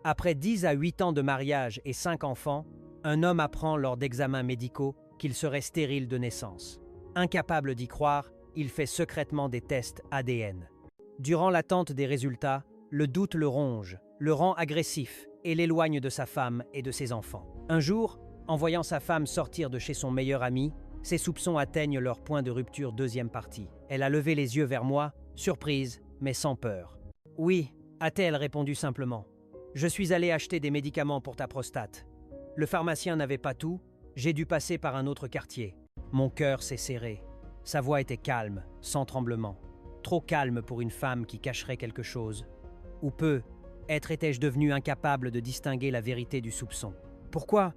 Après 10 à 8 ans de mariage et 5 enfants, un homme apprend lors d'examens médicaux qu'il serait stérile de naissance. Incapable d'y croire, il fait secrètement des tests ADN. Durant l'attente des résultats, le doute le ronge, le rend agressif et l'éloigne de sa femme et de ses enfants. Un jour, en voyant sa femme sortir de chez son meilleur ami, ses soupçons atteignent leur point de rupture deuxième partie. Elle a levé les yeux vers moi, surprise, mais sans peur. « Oui », a-t-elle répondu simplement. « Je suis allée acheter des médicaments pour ta prostate. Le pharmacien n'avait pas tout, j'ai dû passer par un autre quartier. » Mon cœur s'est serré. Sa voix était calme, sans tremblement. Trop calme pour une femme qui cacherait quelque chose. Ou peu, étais-je devenu incapable de distinguer la vérité du soupçon. « Pourquoi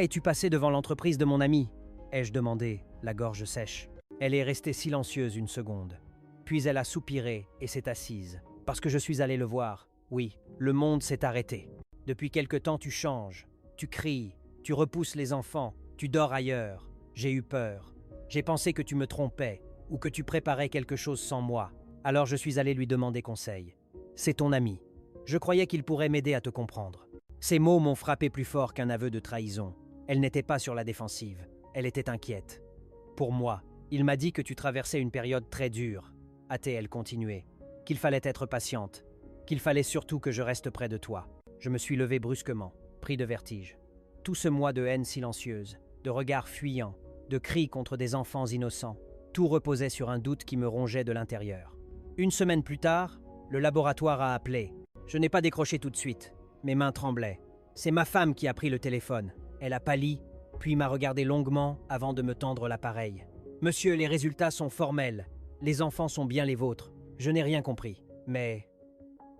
es-tu passé devant l'entreprise de mon ami ?» ai-je demandé, la gorge sèche. Elle est restée silencieuse une seconde. Puis elle a soupiré et s'est assise. « Parce que je suis allé le voir. Oui, le monde s'est arrêté. Depuis quelque temps tu changes. Tu cries, tu repousses les enfants, tu dors ailleurs. J'ai eu peur. J'ai pensé que tu me trompais ou que tu préparais quelque chose sans moi. Alors je suis allé lui demander conseil. C'est ton ami. Je croyais qu'il pourrait m'aider à te comprendre. » Ces mots m'ont frappé plus fort qu'un aveu de trahison. Elle n'était pas sur la défensive. Elle était inquiète. « Pour moi, il m'a dit que tu traversais une période très dure. » A-t-elle continué. « Qu'il fallait être patiente. Qu'il fallait surtout que je reste près de toi. » Je me suis levé brusquement, pris de vertige. Tout ce mois de haine silencieuse, de regards fuyants, de cris contre des enfants innocents, tout reposait sur un doute qui me rongeait de l'intérieur. Une semaine plus tard, le laboratoire a appelé. Je n'ai pas décroché tout de suite. Mes mains tremblaient. C'est ma femme qui a pris le téléphone. Elle a pâli, puis m'a regardé longuement avant de me tendre l'appareil. « Monsieur, les résultats sont formels. Les enfants sont bien les vôtres. Je n'ai rien compris. Mais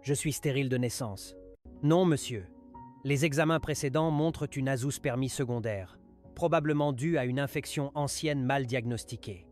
je suis stérile de naissance. » « Non, monsieur. Les examens précédents montrent une azoospermie secondaire, probablement due à une infection ancienne mal diagnostiquée.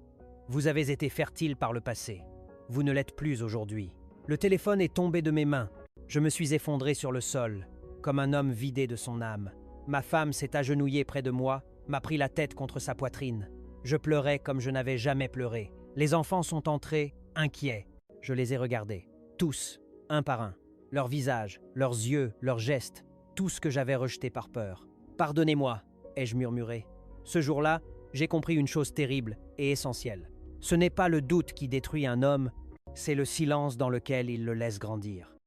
Vous avez été fertile par le passé. Vous ne l'êtes plus aujourd'hui. » Le téléphone est tombé de mes mains. Je me suis effondré sur le sol, comme un homme vidé de son âme. Ma femme s'est agenouillée près de moi, m'a pris la tête contre sa poitrine. Je pleurais comme je n'avais jamais pleuré. Les enfants sont entrés, inquiets. Je les ai regardés, tous, un par un. Leurs visages, leurs yeux, leurs gestes, tout ce que j'avais rejeté par peur. « Pardonnez-moi », ai-je murmuré. Ce jour-là, j'ai compris une chose terrible et essentielle. Ce n'est pas le doute qui détruit un homme, c'est le silence dans lequel il le laisse grandir.